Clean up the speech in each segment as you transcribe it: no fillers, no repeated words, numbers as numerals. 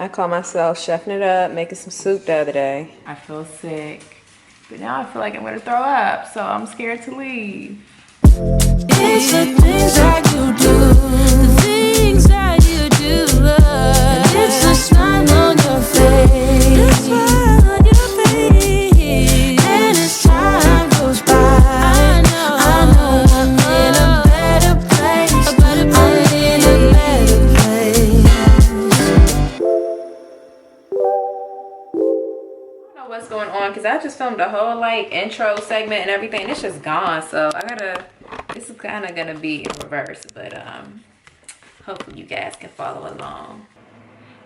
I call myself chefing it up, making some soup the other day. I feel sick, but now I feel like I'm gonna throw up, so I'm scared to leave. It's the things that you do, the things that you do. And it's the smile on your face, the smile on your face. And as time goes by, I know I'm in a better place. I'm in a better place. I don't know what's going on because I just filmed a whole like intro segment and everything. It's just gone, so I gotta. This is kind of gonna be in reverse, but hopefully you guys can follow along.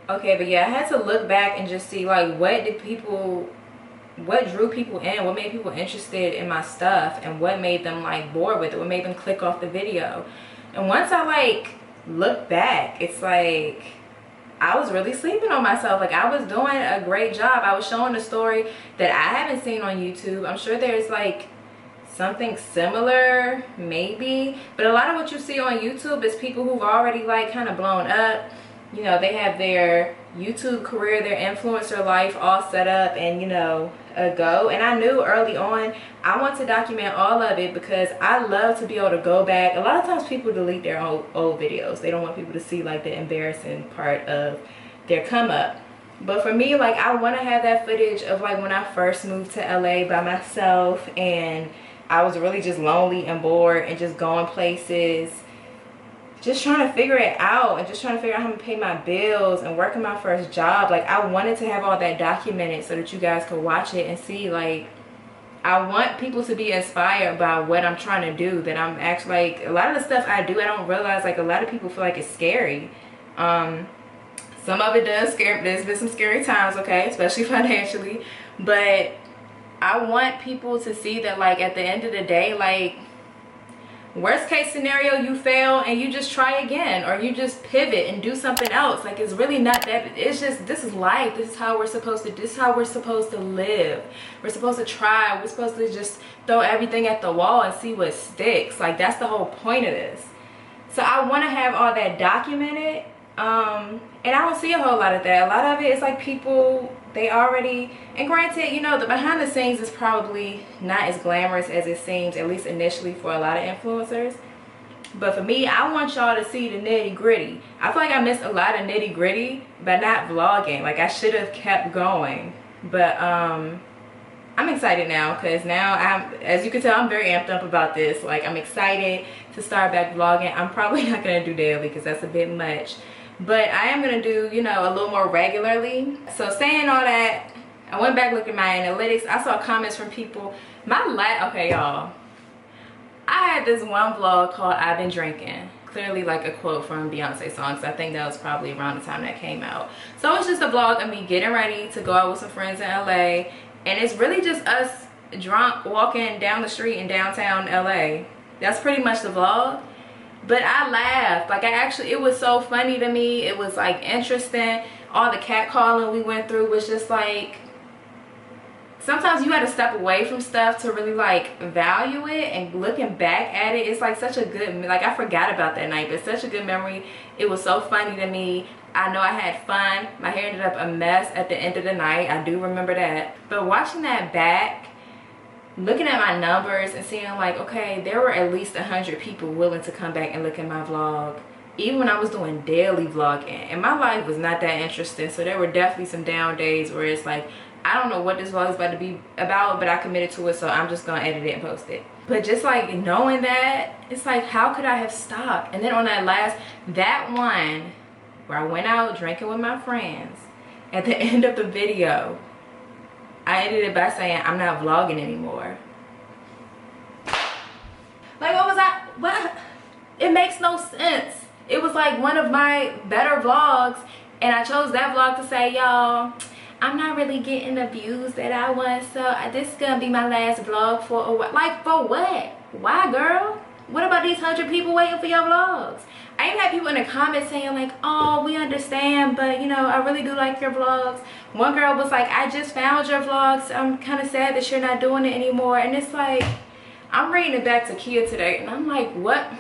Okay, but yeah, I had to look back and just see like what drew people in, what made people interested in my stuff, and what made them like bored with it, what made them click off the video. And once I like look back, it's like I was really sleeping on myself. Like I was doing a great job. I was showing a story that I haven't seen on YouTube. I'm sure there's like something similar maybe, but a lot of what you see on YouTube is people who've already like kind of blown up. You know, they have their YouTube career, their influencer life all set up and, you know, a go. And I knew early on I want to document all of it because I love to be able to go back. A lot of times people delete their old videos. They don't want people to see like the embarrassing part of their come up. But for me, like I want to have that footage of like when I first moved to LA by myself and I was really just lonely and bored and just going places, just trying to figure it out and just trying to figure out how to pay my bills and working my first job. Like I wanted to have all that documented so that you guys could watch it and see. Like I want people to be inspired by what I'm trying to do, that I'm actually like a lot of the stuff I do, I don't realize like a lot of people feel like it's scary. Some of it does scare. There's been some scary times, okay, especially financially, but I want people to see that like at the end of the day, like worst case scenario, you fail and you just try again, or you just pivot and do something else. Like it's really not that, it's just, this is life. This is how we're supposed to, this is how we're supposed to live. We're supposed to try. We're supposed to just throw everything at the wall and see what sticks. Like that's the whole point of this. So I want to have all that documented. And I don't see a whole lot of that. A lot of it is like people, they already, and granted, you know, the behind the scenes is probably not as glamorous as it seems, at least initially for a lot of influencers. But for me, I want y'all to see the nitty gritty. I feel like I missed a lot of nitty gritty by not vlogging. Like I should have kept going. But I'm excited now because now as you can tell, I'm very amped up about this. Like I'm excited to start back vlogging. I'm probably not gonna do daily because that's a bit much. But I am gonna do, you know, a little more regularly. So saying all that, I went back looking at my analytics. I saw comments from people. Okay, y'all. I had this one vlog called I've Been Drinking. Clearly like a quote from Beyonce's song. So I think that was probably around the time that came out. So it's just a vlog of me getting ready to go out with some friends in LA. And it's really just us drunk walking down the street in downtown LA. That's pretty much the vlog. But I laughed. Like it was so funny to me. It was like interesting. All the catcalling we went through was just like, sometimes you got to step away from stuff to really like value it. And looking back at it, it's like such a good, like I forgot about that night, but such a good memory. It was so funny to me. I know I had fun. My hair ended up a mess at the end of the night. I do remember that. But watching that back, looking at my numbers and seeing like, okay, there were at least 100 people willing to come back and look at my vlog, even when I was doing daily vlogging. And my life was not that interesting, so there were definitely some down days where it's like, I don't know what this vlog is about to be about, but I committed to it, so I'm just gonna edit it and post it. But just like knowing that, it's like, how could I have stopped? And then on that one where I went out drinking with my friends, at the end of the video, I ended it by saying, I'm not vlogging anymore. Like, what? It makes no sense. It was like one of my better vlogs, and I chose that vlog to say, y'all, I'm not really getting the views that I want, so this is gonna be my last vlog for a while. Like, for what? Why, girl? What about these 100 people waiting for your vlogs? I even had people in the comments saying like, oh, we understand, but you know, I really do like your vlogs. One girl was like, I just found your vlogs. I'm kind of sad that you're not doing it anymore. And it's like, I'm reading it back to Kia today, and I'm like, what?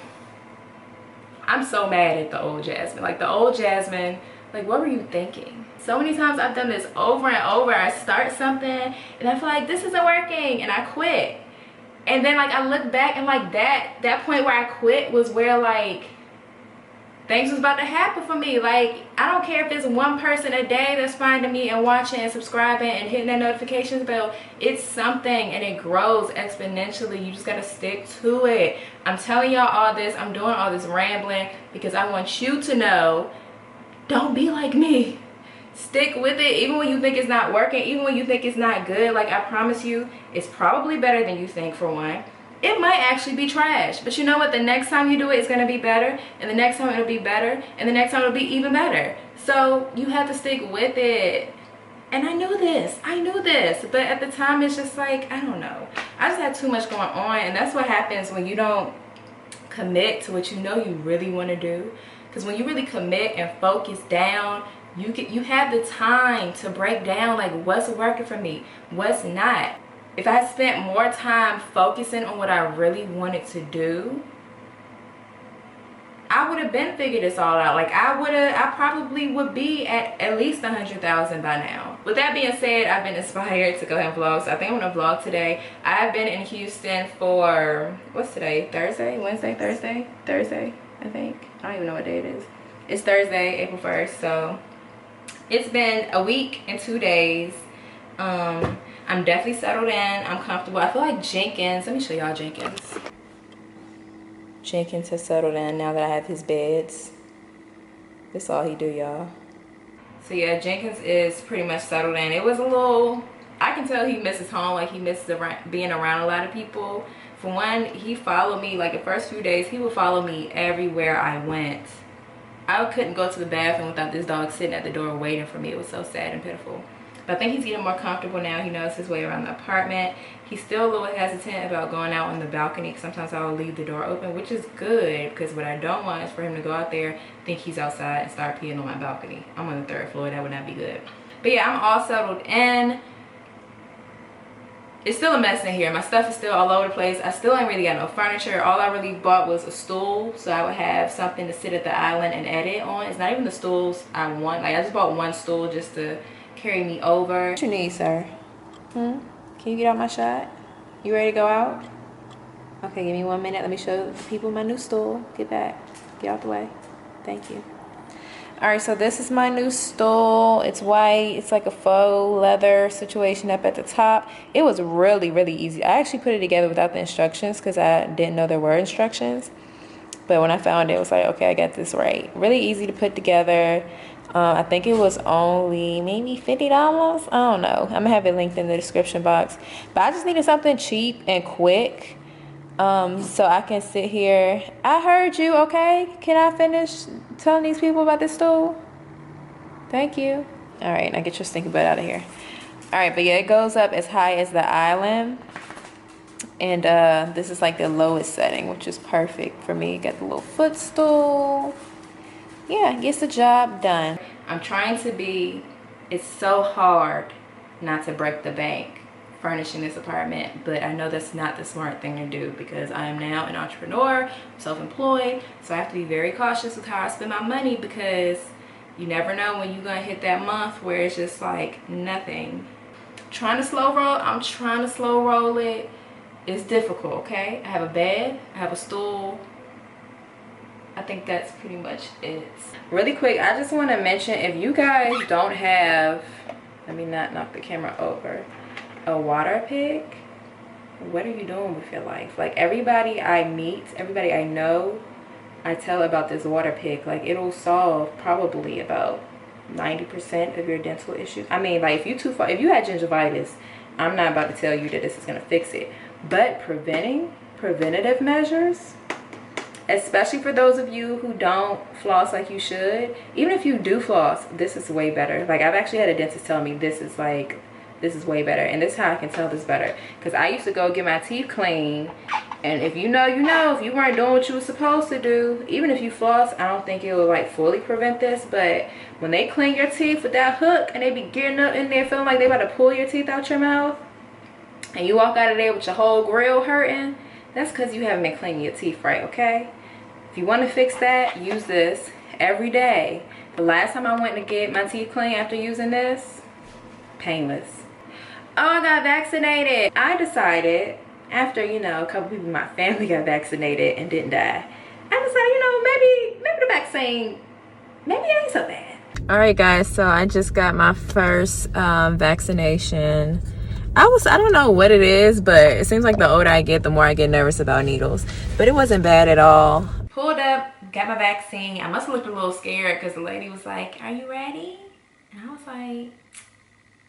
I'm so mad at the old Jasmine. Like the old Jasmine, Like, what were you thinking? So many times I've done this over and over. I start something and I feel like this isn't working and I quit. And then like I look back and like that point where I quit was where like things was about to happen for me. Like, I don't care if there's one person a day that's finding me and watching and subscribing and hitting that notifications bell. It's something and it grows exponentially. You just gotta stick to it. I'm telling y'all all this, I'm doing all this rambling because I want you to know, don't be like me. Stick with it even when you think it's not working, even when you think it's not good. Like, I promise you, it's probably better than you think. For one, it might actually be trash, but you know what? The next time you do it, it's going to be better, and the next time it'll be better, and the next time it'll be even better. So you have to stick with it. And I knew this, but at the time it's just like, I don't know, I just had too much going on. And that's what happens when you don't commit to what you know you really want to do. Because when you really commit and focus down, you have the time to break down like what's working for me, what's not. If I had spent more time focusing on what I really wanted to do, I would have been figured this all out. Like, I probably would be at least 100,000 by now. With that being said, I've been inspired to go ahead and vlog. So I think I'm gonna vlog today. I've been in Houston for, what's today? Thursday? Wednesday? Thursday? Thursday, I think. I don't even know what day it is. It's Thursday, April 1st. So it's been a week and 2 days. I'm definitely settled in. I'm comfortable. I feel like Jenkins, let me show y'all Jenkins. Jenkins has settled in now that I have his beds. That's all he do, y'all. So yeah, Jenkins is pretty much settled in. It was a little, I can tell he misses home. Like, he misses being around a lot of people. For one, he followed me, like the first few days, he would follow me everywhere I went. I couldn't go to the bathroom without this dog sitting at the door waiting for me. It was so sad and pitiful. But I think he's getting more comfortable now. He knows his way around the apartment. He's still a little hesitant about going out on the balcony. Sometimes I'll leave the door open, which is good, because what I don't want is for him to go out there, think he's outside, and start peeing on my balcony. I'm on the 3rd floor. That would not be good. But yeah, I'm all settled in. It's still a mess in here. My stuff is still all over the place. I still ain't really got no furniture. All I really bought was a stool, so I would have something to sit at the island and edit on. It's not even the stools I want. Like, I just bought one stool just to carry me over. What you need, sir? Can you get out my shot? You ready to go out? Okay, give me 1 minute. Let me show people my new stool. Get back. Get out the way. Thank you. All right, so this is my new stool. It's white. It's like a faux leather situation up at the top. It was really, really easy. I actually put it together without the instructions because I didn't know there were instructions. But when I found it, it was like, okay, I got this right. Really easy to put together. I think it was only maybe $50. I don't know. I'm gonna have it linked in the description box. But I just needed something cheap and quick, so I can sit here. I heard you. Okay, can I finish telling these people about this stool? Thank you. All right, now get your stinky butt out of here. All right, but yeah, it goes up as high as the island, and this is like the lowest setting, which is perfect for me. Got the little footstool. Yeah, gets the job done. I'm trying to be, it's so hard not to break the bank furnishing this apartment, but I know that's not the smart thing to do because I am now an entrepreneur, self-employed, so I have to be very cautious with how I spend my money because you never know when you're gonna hit that month where it's just like nothing. Trying to slow roll, I'm trying to slow roll it. It's difficult, okay? I have a bed, I have a stool. I think that's pretty much it. Really quick, I just want to mention, if you guys don't have, let me not knock the camera over, a water pick, what are you doing with your life? Like, everybody I meet, everybody I know, I tell about this water pick. Like, it'll solve probably about 90% of your dental issues. I mean, like, if you had gingivitis, I'm not about to tell you that this is going to fix it. But preventative measures, especially for those of you who don't floss like you should, even if you do floss, this is way better. Like, I've actually had a dentist tell me this is way better, and this is how I can tell this better, because I used to go get my teeth cleaned, and if you know, you know, if you weren't doing what you were supposed to do, even if you floss, I don't think it will like fully prevent this, but when they clean your teeth with that hook and they be getting up in there feeling like they about to pull your teeth out your mouth, and you walk out of there with your whole grill hurting, that's because you haven't been cleaning your teeth right, okay? If you want to fix that, use this. every day. The last time I went to get my teeth cleaned after using this, painless. Oh, I got vaccinated. I decided after, you know, a couple people in my family got vaccinated and didn't die. I decided, you know, maybe the vaccine, maybe it ain't so bad. All right, guys, so I just got my first vaccination. I don't know what it is, but it seems like the older I get, the more I get nervous about needles. But it wasn't bad at all. Pulled up, got my vaccine. I must have looked a little scared because the lady was like, "Are you ready?" And I was like,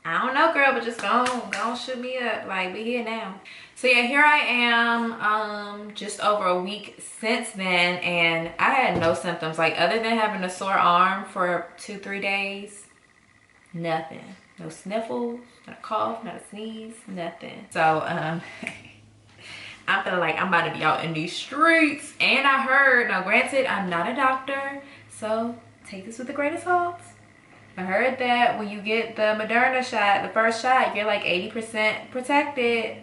"I don't know, girl, but just go on, shoot me up. Like, we here now." So yeah, here I am, just over a week since then, and I had no symptoms. Like, other than having a sore arm for 2-3 days, nothing. No sniffles, not a cough, not a sneeze, nothing. So I'm feeling like I'm about to be out in these streets. And I heard, now granted, I'm not a doctor, so take this with a grain of salt. I heard that when you get the Moderna shot, the first shot, you're like 80% protected.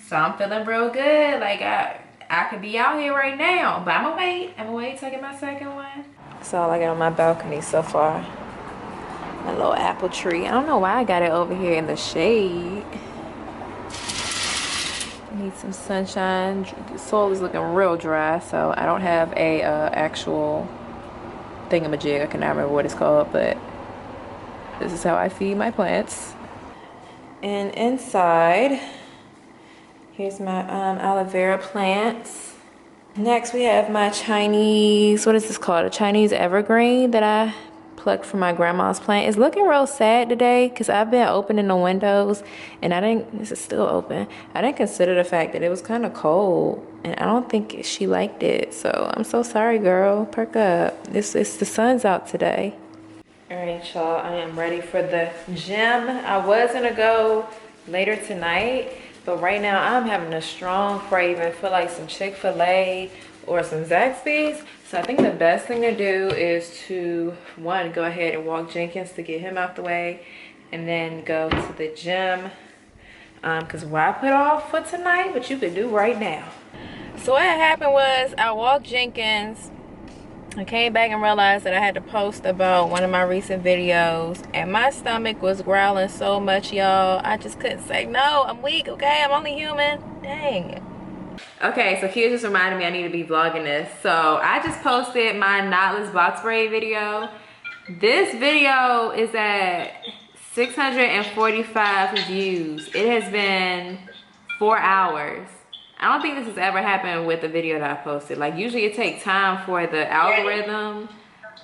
So I'm feeling real good. Like I could be out here right now, but I'm gonna wait till I get my second one. That's all I got on my balcony so far. My little apple tree. I don't know why I got it over here in the shade. Need some sunshine. The soil is looking real dry, so I don't have a actual thingamajig. I cannot remember what it's called, but this is how I feed my plants. And inside, here's my aloe vera plants. Next, we have my Chinese, what is this called? A Chinese evergreen that I plucked from my grandma's plant. It's looking real sad today because I've been opening the windows and this is still open. I didn't consider the fact that it was kind of cold and I don't think she liked it. So I'm so sorry, girl. Perk up. It's the sun's out today. All right, y'all, I am ready for the gym. I was gonna go later tonight, but right now I'm having a strong craving for like some Chick-fil-A or some Zaxby's. So I think the best thing to do is to, one, go ahead and walk Jenkins to get him out the way, and then go to the gym. Because what I put off for tonight, what you could do right now. So what happened was I walked Jenkins. I came back and realized that I had to post about one of my recent videos, and my stomach was growling so much, y'all. I just couldn't say no. I'm weak, okay? I'm only human. Dang. Okay, so Kia just reminded me I need to be vlogging this. So I just posted my knotless box braid video. This video is at 645 views. It has been 4 hours. I don't think this has ever happened with the video that I posted. Like, usually it takes time for the algorithm.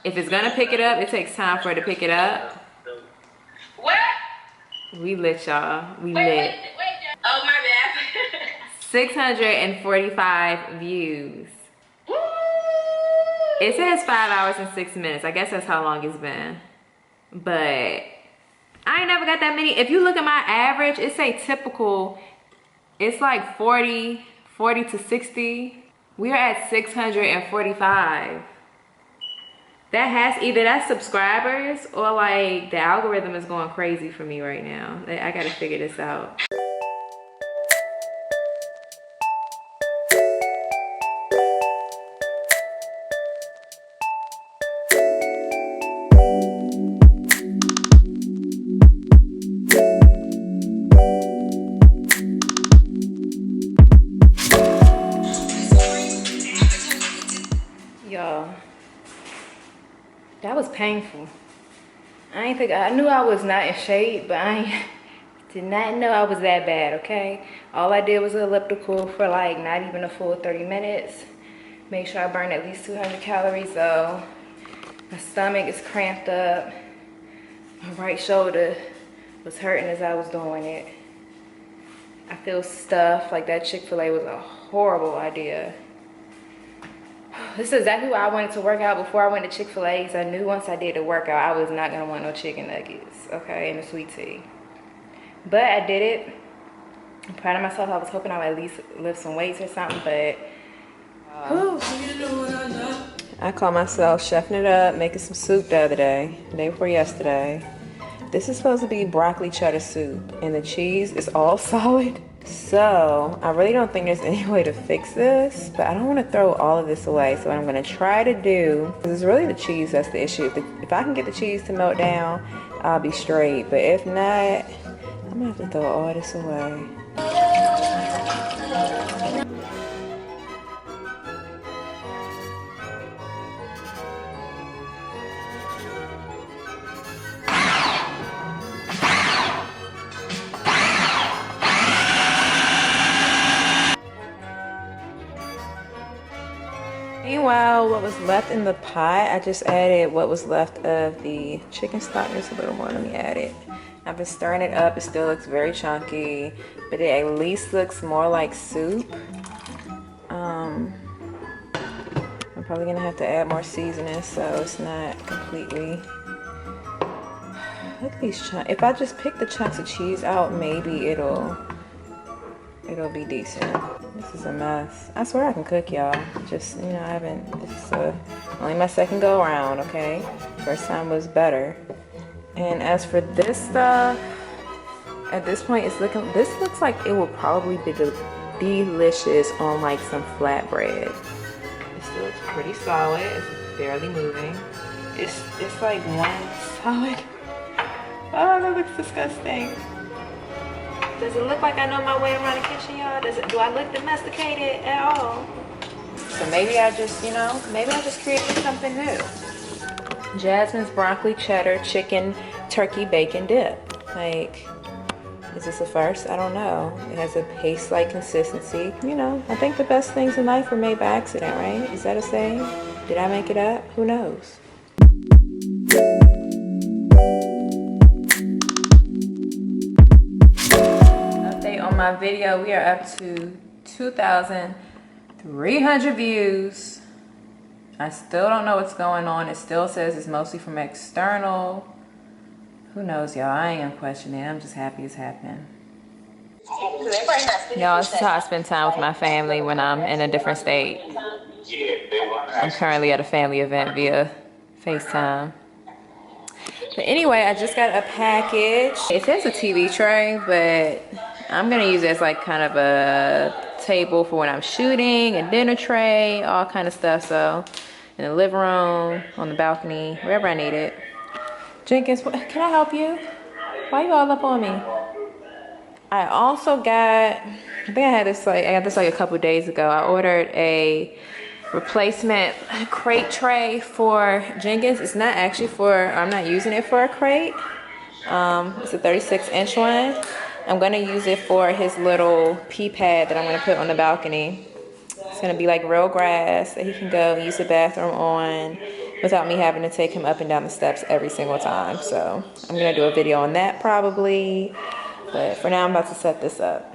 If it's gonna pick it up, it takes time for it to pick it up. What? We lit, y'all. We lit. Wait. Oh, my bad. 645 views. Woo! It says 5 hours and 6 minutes. I guess that's how long it's been. But I ain't never got that many. If you look at my average, it say typical. It's like 40 to 60. We are at 645. That has either that's subscribers or like the algorithm is going crazy for me right now. I gotta figure this out. Y'all, that was painful. I knew I was not in shape, but I did not know I was that bad, okay? All I did was elliptical for like not even a full 30 minutes. Make sure I burned at least 200 calories though. My stomach is cramped up. My right shoulder was hurting as I was doing it. I feel stuffed, like that Chick-fil-A was a horrible idea. This is exactly why I wanted to work out before I went to Chick-fil-A, because I knew once I did the workout, I was not going to want no chicken nuggets, okay, and a sweet tea. But I did it. I'm proud of myself. I was hoping I would at least lift some weights or something, but I caught myself chefing it up, making some soup the other day, the day before yesterday. This is supposed to be broccoli cheddar soup, and the cheese is all solid. So I really don't think there's any way to fix this, but I don't want to throw all of this away. So what I'm going to try to do, because it's really the cheese that's the issue. If I can get the cheese to melt down, I'll be straight. But if not, I'm going to have to throw all this away. Meanwhile, what was left in the pot, I just added what was left of the chicken stock. There's a little more, let me add it. I've been stirring it up. It still looks very chunky, but it at least looks more like soup. I'm probably gonna have to add more seasoning so it's not completely. Look at these chunks. If I just pick the chunks of cheese out, maybe it'll be decent. This is a mess. I swear I can cook, y'all. Just, you know, I haven't, this is only my second go around, okay? First time was better. And as for this stuff, at this point, this looks like it will probably be delicious on like some flatbread. It still looks pretty solid. It's barely moving. It's like one solid. Oh, that looks disgusting. Does it look like I know my way around the kitchen, y'all? Do I look domesticated at all? So maybe I just, you know, maybe I just created something new. Jasmine's broccoli cheddar chicken turkey bacon dip. Like, is this a first? I don't know. It has a paste-like consistency. You know, I think the best things in life were made by accident, right? Is that a saying? Did I make it up? Who knows? My video, we are up to 2,300 views. I still don't know what's going on. It still says it's mostly from external. Who knows, y'all? I ain't gonna question it. I'm just happy it's happening. Y'all, this is how I spend time with my family when I'm in a different state. I'm currently at a family event via FaceTime. But anyway, I just got a package. It says a TV tray, but I'm gonna use it as like kind of a table for when I'm shooting, a dinner tray, all kind of stuff. So in the living room, on the balcony, wherever I need it. Jenkins, can I help you? Why you all up on me? I also got, I think I got this like a couple days ago. I ordered a replacement crate tray for Jenkins. It's not actually I'm not using it for a crate. It's a 36-inch one. I'm gonna use it for his little pee pad that I'm gonna put on the balcony. It's gonna be like real grass that he can go and use the bathroom on without me having to take him up and down the steps every single time. So I'm gonna do a video on that probably, but for now I'm about to set this up.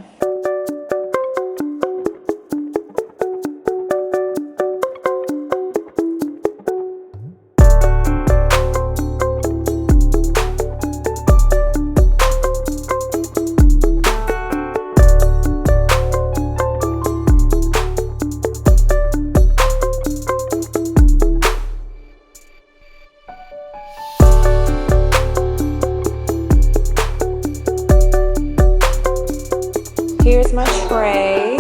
Here's my tray.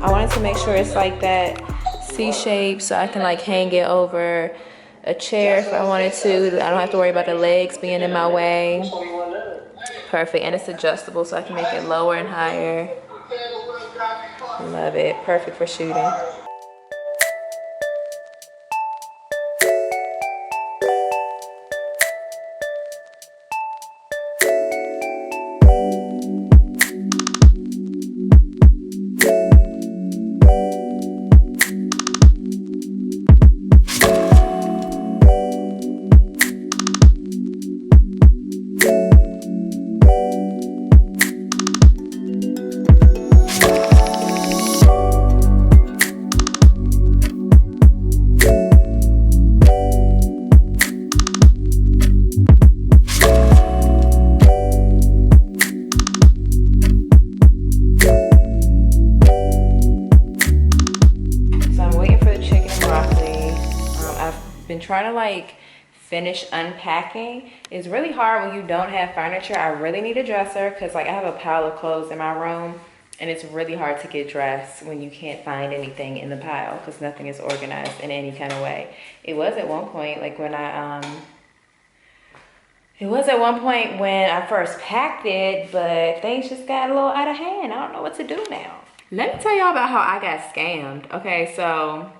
I wanted to make sure it's like that C shape so I can like hang it over a chair if I wanted to. I don't have to worry about the legs being in my way. Perfect, and it's adjustable so I can make it lower and higher. Love it, perfect for shooting. Trying to like finish unpacking. It's really hard when you don't have furniture. I really need a dresser because like I have a pile of clothes in my room And it's really hard to get dressed when you can't find anything in the pile because nothing is organized in any kind of way. It was at one point, like when I first packed it, but things just got a little out of hand. I don't know what to do now. Let me tell y'all about how I got scammed. Okay, so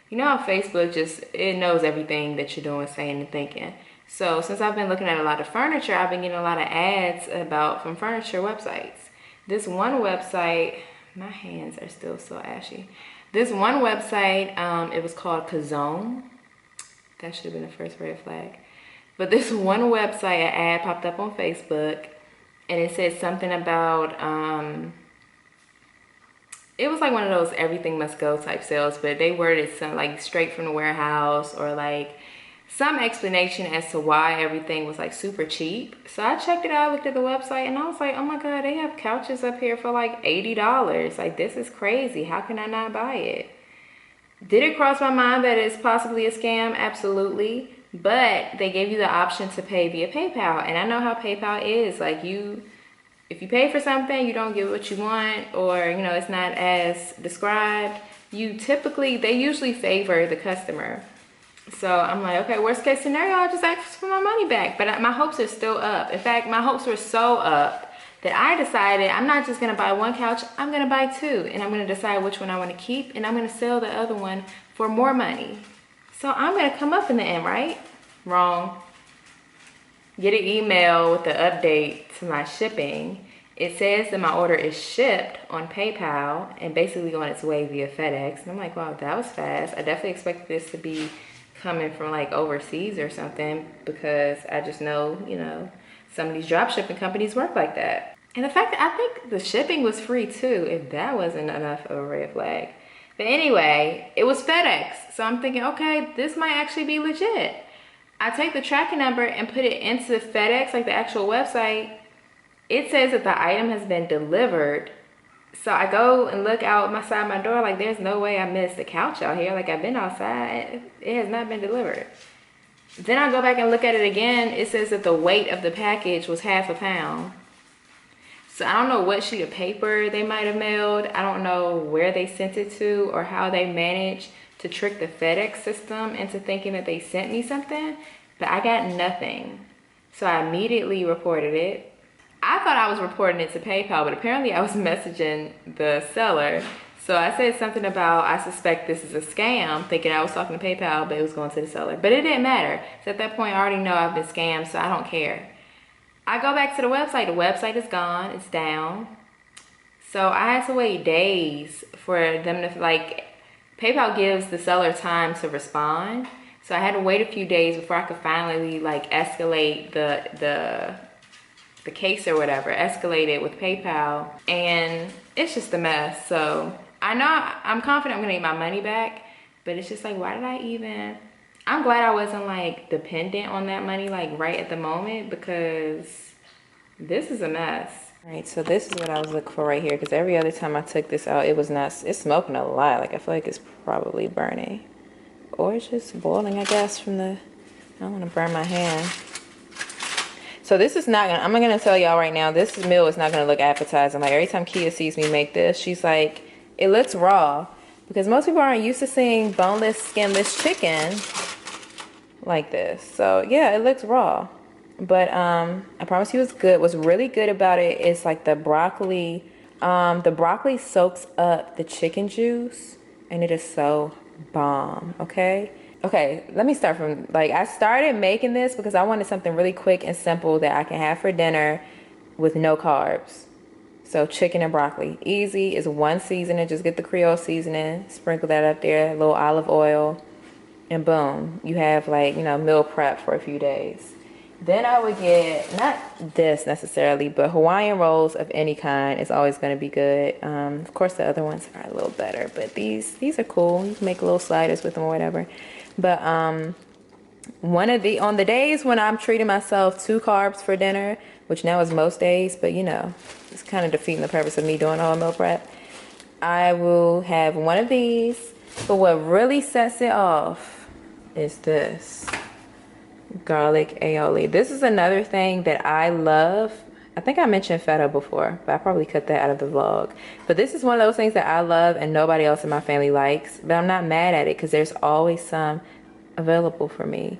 you know how Facebook it knows everything that you're doing, saying, and thinking. So since I've been looking at a lot of furniture, I've been getting a lot of ads from furniture websites. This one website, my hands are still so ashy. This one website, it was called Kazone. That should have been the first red flag. But this one website, an ad popped up on Facebook, and it said something about, it was like one of those everything must go type sales, but they worded it something like straight from the warehouse, or like some explanation as to why everything was like super cheap. So I checked it out, looked at the website, and I was like, oh my God, they have couches up here for like $80. Like, this is crazy. How can I not buy it? Did it cross my mind that it's possibly a scam? Absolutely. But they gave you the option to pay via PayPal. And I know how PayPal is. Like, if you pay for something, you don't get what you want, or, you know, it's not as described, they usually favor the customer. So I'm like, okay, worst case scenario, I'll just ask for my money back. But my hopes are still up. In fact, my hopes were so up that I decided I'm not just gonna buy one couch, I'm gonna buy two. And I'm gonna decide which one I wanna keep, and I'm gonna sell the other one for more money. So I'm gonna come up in the end, right? Wrong. Get an email with the update to my shipping. It says that my order is shipped on PayPal and basically on its way via FedEx. And I'm like, wow, that was fast. I definitely expected this to be coming from like overseas or something, because I just know, you know, some of these drop shipping companies work like that. And the fact that I think the shipping was free too, if that wasn't enough of a red flag. But anyway, it was FedEx. So I'm thinking, okay, this might actually be legit. I take the tracking number and put it into FedEx, like the actual website. It says that the item has been delivered. So I go and look out my door, like, there's no way I missed the couch out here. Like, I've been outside, it has not been delivered. Then I go back and look at it again. It says that the weight of the package was half a pound. So I don't know what sheet of paper they might have mailed. I don't know where they sent it to, or how they managed to trick the FedEx system into thinking that they sent me something, but I got nothing. So I immediately reported it. I thought I was reporting it to PayPal, but apparently I was messaging the seller. So I said something about, I suspect this is a scam, thinking I was talking to PayPal, but it was going to the seller. But it didn't matter. So at that point, I already know I've been scammed, so I don't care. I go back to the website. The website is gone. It's down. So I had to wait days for them to, like, PayPal gives the seller time to respond. So I had to wait a few days before I could finally, like, escalate the case or whatever, escalate it with PayPal, and it's just a mess. So I know I'm confident I'm gonna get my money back, but it's just like, why did I even, I'm glad I wasn't like dependent on that money like right at the moment, because this is a mess. All right, so this is what I was looking for right here, because every other time I took this out, it was not, it's smoking a lot. Like, I feel like it's probably burning, or it's just boiling, I guess, from the, I don't want to burn my hand. So this is not gonna, I'm gonna tell y'all right now, this meal is not gonna look appetizing. Like, every time Kia sees me make this, she's like, it looks raw, because most people aren't used to seeing boneless, skinless chicken like this. So yeah, it looks raw, but I promise you it's good. What's really good about it is like the broccoli soaks up the chicken juice, and it is so bomb. Okay, let me start from, like, I started making this because I wanted something really quick and simple that I can have for dinner with no carbs. So chicken and broccoli, easy. It's one seasoning. Just get the Creole seasoning, sprinkle that up there, a little olive oil, and boom, you have, like, you know, meal prep for a few days. Then I would get, not this necessarily, but Hawaiian rolls of any kind is always going to be good. Of course, the other ones are a little better, but these are cool. You can make little sliders with them or whatever. But on the days when I'm treating myself 2 carbs for dinner, which now is most days, but you know, it's kind of defeating the purpose of me doing all meal prep, I will have one of these. But what really sets it off is this garlic aioli. This is another thing that I love I think I mentioned feta before, but I probably cut that out of the vlog. But this is one of those things that I love and nobody else in my family likes. But I'm not mad at it because there's always some available for me.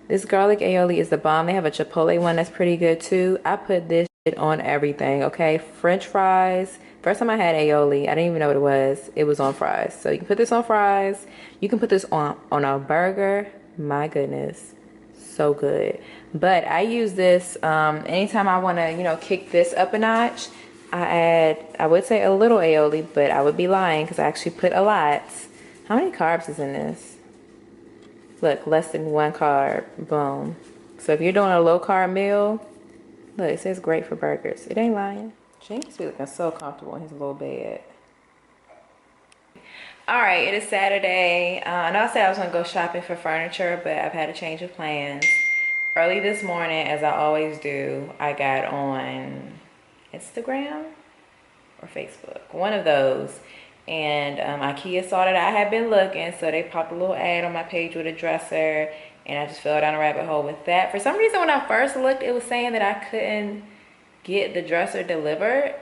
This garlic aioli is the bomb. They have a chipotle one that's pretty good too. I put this shit on everything, okay? French fries. First time I had aioli, I didn't even know what it was. It was on fries. So you can put this on fries. You can put this on a burger. My goodness. So good. But I use this anytime I want to, you know, kick this up a notch. I add, I would say a little aioli, but I would be lying because I actually put a lot. How many carbs is in this? Look, less than 1 carb. Boom. So if you're doing a low carb meal, look, it says great for burgers. It ain't lying. James be looking so comfortable in his little bed. All right, it is Saturday. I know I said I was gonna go shopping for furniture, but I've had a change of plans. Early this morning, as I always do, I got on Instagram or Facebook, one of those. And IKEA saw that I had been looking, so they popped a little ad on my page with a dresser, and I just fell down a rabbit hole with that. For some reason, when I first looked, it was saying that I couldn't get the dresser delivered,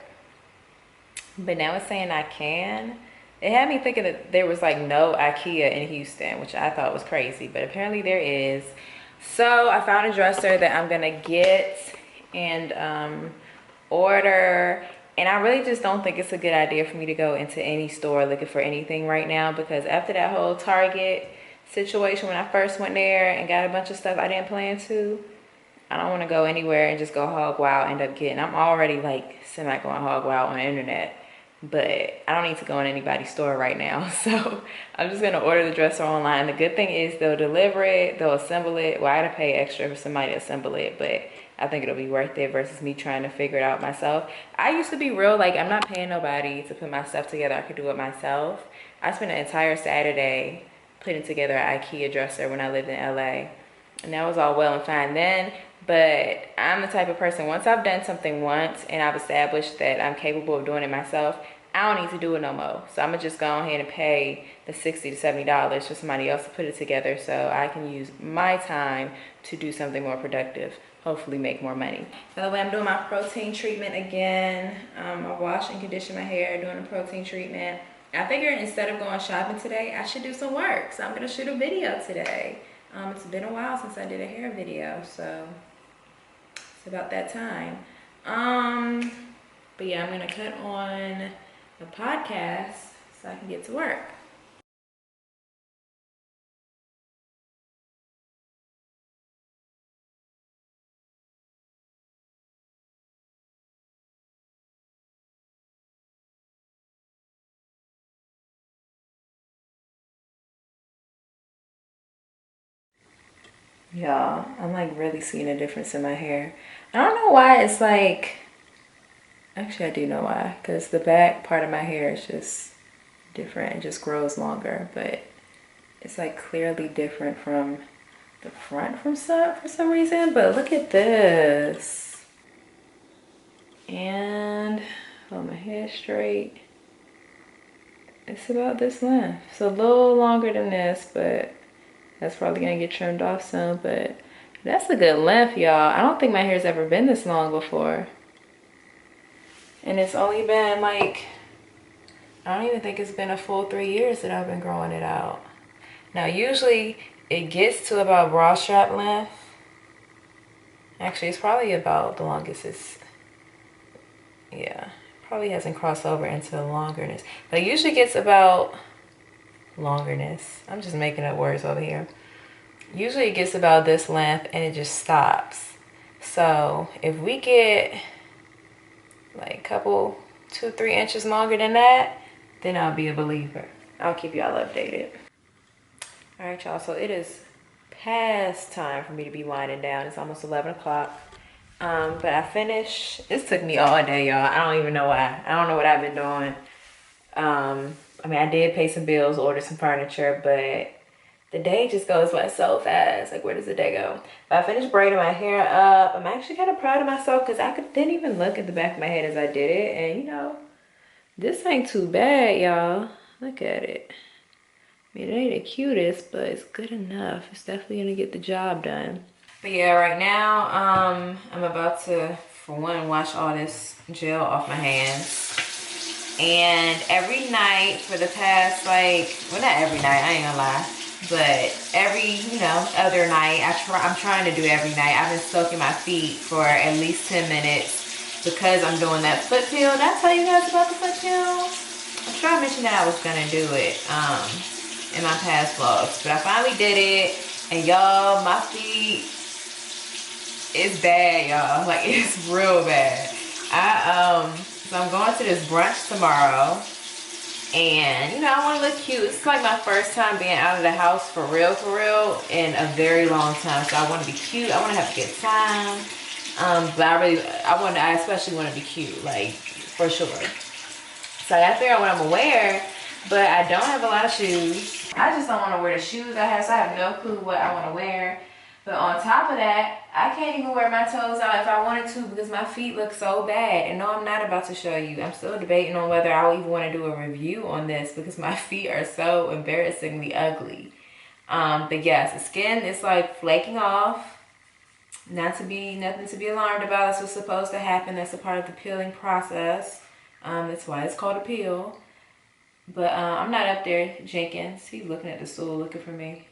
but now it's saying I can. It had me thinking that there was like no IKEA in Houston, which I thought was crazy, but apparently there is. So I found a dresser that I'm gonna get and order. And I really just don't think it's a good idea for me to go into any store looking for anything right now, because after that whole Target situation, when I first went there and got a bunch of stuff I didn't plan to, I don't want to go anywhere and just go hog wild, end up getting. I'm already like semi going hog wild on the internet, but I don't need to go in anybody's store right now. So I'm just going to order the dresser online. The good thing is they'll deliver it, they'll assemble it. Well, I had to pay extra for somebody to assemble it, but I think it'll be worth it versus me trying to figure it out myself. I used to be real, like, I'm not paying nobody to put my stuff together. I could do it myself. I spent an entire Saturday putting together an IKEA dresser when I lived in LA. And that was all well and fine then. But I'm the type of person, once I've done something once and I've established that I'm capable of doing it myself, I don't need to do it no more. So I'm going to just go ahead and pay the $60 to $70 for somebody else to put it together so I can use my time to do something more productive. Hopefully make more money. By the way, I'm doing my protein treatment again. I wash and condition my hair, doing a protein treatment. I figured instead of going shopping today, I should do some work. So I'm going to shoot a video today. It's been a while since I did a hair video, so it's about that time. But yeah, I'm going to cut on the podcast so I can get to work. Y'all, I'm like really seeing a difference in my hair. I don't know why it's like, actually I do know why, because the back part of my hair is just different. It just grows longer, but it's like clearly different from the front for some reason. But look at this. And hold my hair straight. It's about this length. It's a little longer than this, but that's probably gonna get trimmed off soon, but that's a good length, y'all. I don't think my hair's ever been this long before. And it's only been like, I don't even think it's been a full 3 years that I've been growing it out. Now, usually it gets to about bra strap length. Actually, it's probably about the longest it's, yeah, probably hasn't crossed over into longerness. But it usually gets about longerness. I'm just making up words over here. Usually it gets about this length and it just stops. So if we get like a couple, 2-3 inches longer than that, then I'll be a believer. I'll keep y'all updated. All right, y'all, so it is past time for me to be winding down. It's almost 11 o'clock. But I finished, this took me all day, y'all. I don't even know why. I don't know what I've been doing. I mean, I did pay some bills, order some furniture, but the day just goes by so fast. Like, where does the day go? But I finished braiding my hair up. I'm actually kind of proud of myself because didn't even look at the back of my head as I did it. And, you know, this ain't too bad, y'all. Look at it. I mean, it ain't the cutest, but it's good enough. It's definitely going to get the job done. But yeah, right now, I'm about to for one, wash all this gel off my hands. And every night for the past, like, well, not every night, I ain't gonna lie, but every, you know, other night, I'm trying to do every night. I've been soaking my feet for at least 10 minutes because I'm doing that foot peel. Did I tell you guys about the foot peel? I'm sure I mentioned that I was gonna do it in my past vlogs, but I finally did it, and y'all, my feet, it's bad, y'all. Like, it's real bad. So I'm going to this brunch tomorrow, and you know, I want to look cute. It's like my first time being out of the house for real, in a very long time. So I want to be cute. I want to have a good time. But I especially want to be cute, like, for sure. So I gotta figure out what I'm gonna wear, but I don't have a lot of shoes. I just don't want to wear the shoes I have, so I have no clue what I want to wear. But on top of that, I can't even wear my toes out if I wanted to because my feet look so bad. And no, I'm not about to show you. I'm still debating on whether I even want to do a review on this because my feet are so embarrassingly ugly. But yes, the skin is like flaking off. Nothing to be alarmed about. That's what's supposed to happen. That's a part of the peeling process. That's why it's called a peel. But I'm not up there, Jenkins. He's looking at the stool, looking for me.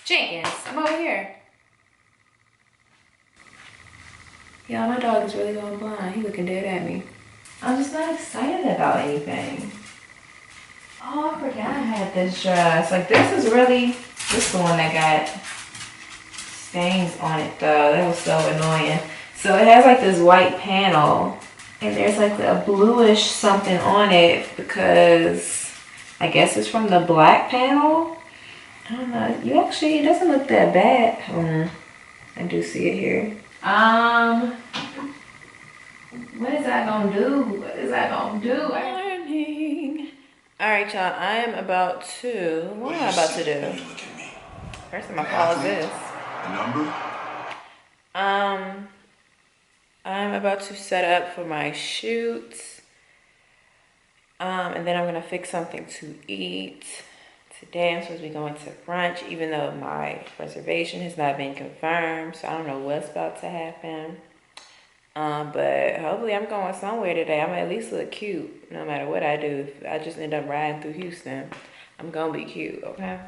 Jenkins, I'm over here. Yeah, my dog is really going blind. He's looking dead at me. I'm just not excited about anything. Oh, I forgot I had this dress. Like, this is the one that got stains on it, though. That was so annoying. So it has like this white panel, and there's like a bluish something on it because I guess it's from the black panel. I don't know. It doesn't look that bad. I do see it here. What is that gonna do? Morning. All right, y'all. What am I about to do? First thing I call this. Number? I'm about to set up for my shoot. And then I'm gonna fix something to eat. Today I'm supposed to be going to brunch, even though my reservation has not been confirmed, so I don't know what's about to happen. But hopefully I'm going somewhere today. I'm gonna at least look cute, no matter what I do. If I just end up riding through Houston, I'm gonna be cute, okay?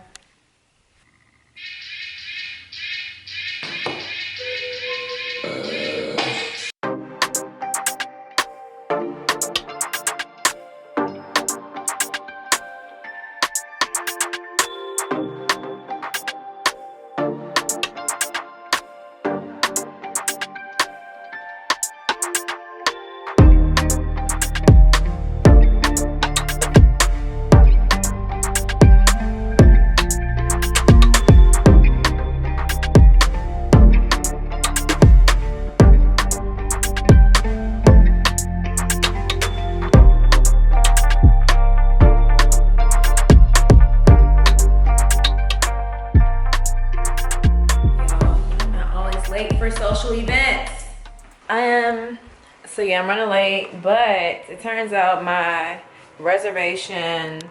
So yeah, I'm running late, but it turns out my reservation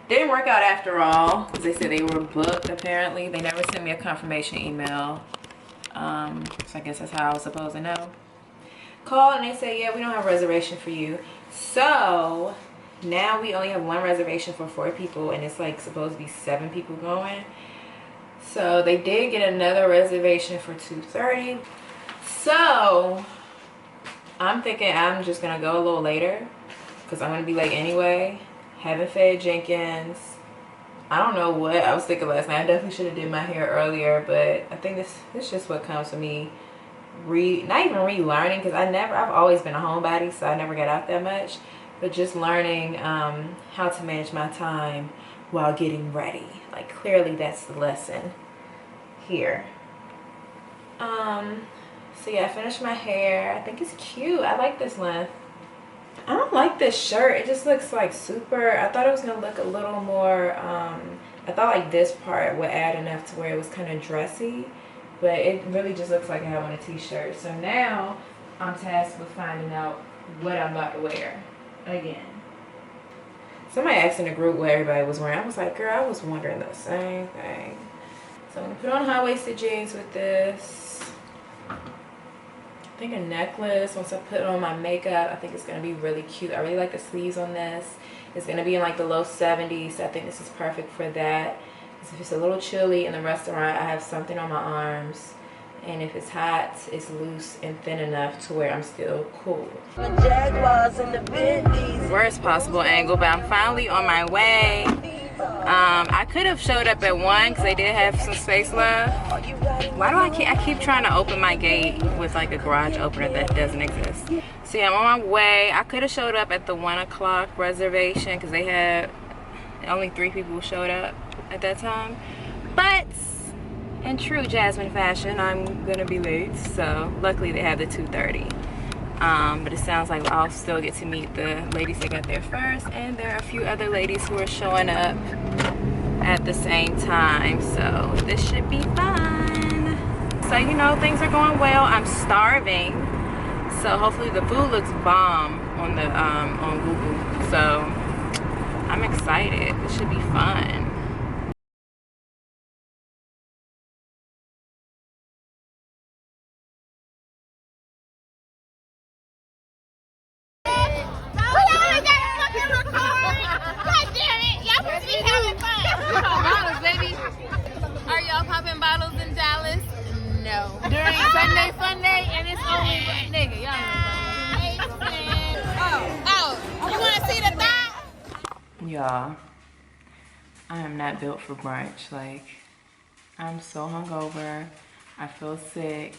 didn't work out after all because they said they were booked. Apparently they never sent me a confirmation email, so I guess that's how I was supposed to know. Called and they said, yeah, we don't have a reservation for you. So now we only have one reservation for 4 people, and it's like supposed to be 7 people going. So they did get another reservation for 2:30. So I'm thinking I'm just gonna go a little later because I'm gonna be late anyway. Haven't fed Jenkins. I don't know what I was thinking last night. I definitely should have did my hair earlier, but I think this is just what comes to me. Not even relearning, because I've always been a homebody, so I never got out that much. But just learning how to manage my time while getting ready. Like, clearly that's the lesson here. So yeah, I finished my hair. I think it's cute. I like this length. I don't like this shirt. It just looks like super. I thought it was gonna look a little more. I thought like this part would add enough to where it was kind of dressy, but it really just looks like I have on a t-shirt. So now I'm tasked with finding out what I'm about to wear again. Somebody asked in the group what everybody was wearing. I was like, girl, I was wondering the same thing. So I'm gonna put on high-waisted jeans with this. I think a necklace. Once I put on my makeup, I think it's gonna be really cute. I really like the sleeves on this. It's gonna be in like the low 70s. So I think this is perfect for that. If it's a little chilly in the restaurant, I have something on my arms. And if it's hot, it's loose and thin enough to where I'm still cool. Worst possible angle, but I'm finally on my way. I could have showed up at 1 because they did have some space left. Why do I keep trying to open my gate with like a garage opener that doesn't exist? So yeah, I'm on my way. I could have showed up at the 1 o'clock reservation because they had only 3 people showed up at that time. But in true Jasmine fashion, I'm gonna be late. So luckily they have the 2:30. But it sounds like I'll still get to meet the ladies that got there first, and there are a few other ladies who are showing up at the same time, so this should be fun. So you know, things are going well. I'm starving, so hopefully the food looks bomb on the on Google. So I'm excited. This should be fun. Are y'all popping bottles in Dallas? No. During Sunday Fun Day, and it's only nigga. Y'all. Oh, you want to see the thigh? Y'all, I am not built for brunch. Like, I'm so hungover. I feel sick.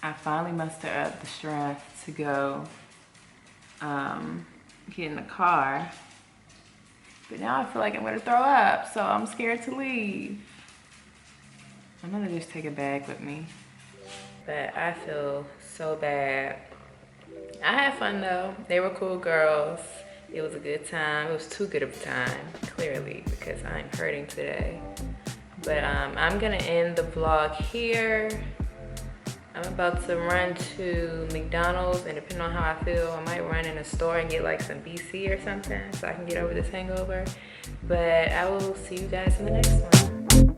I finally mustered up the strength to go get in the car. But now I feel like I'm gonna throw up, so I'm scared to leave. I'm gonna just take a bag with me. But I feel so bad. I had fun though. They were cool girls. It was a good time. It was too good of a time, clearly, because I'm hurting today. But I'm gonna end the vlog here. I'm about to run to McDonald's, and depending on how I feel, I might run in a store and get like some BC or something so I can get over this hangover. But I will see you guys in the next one.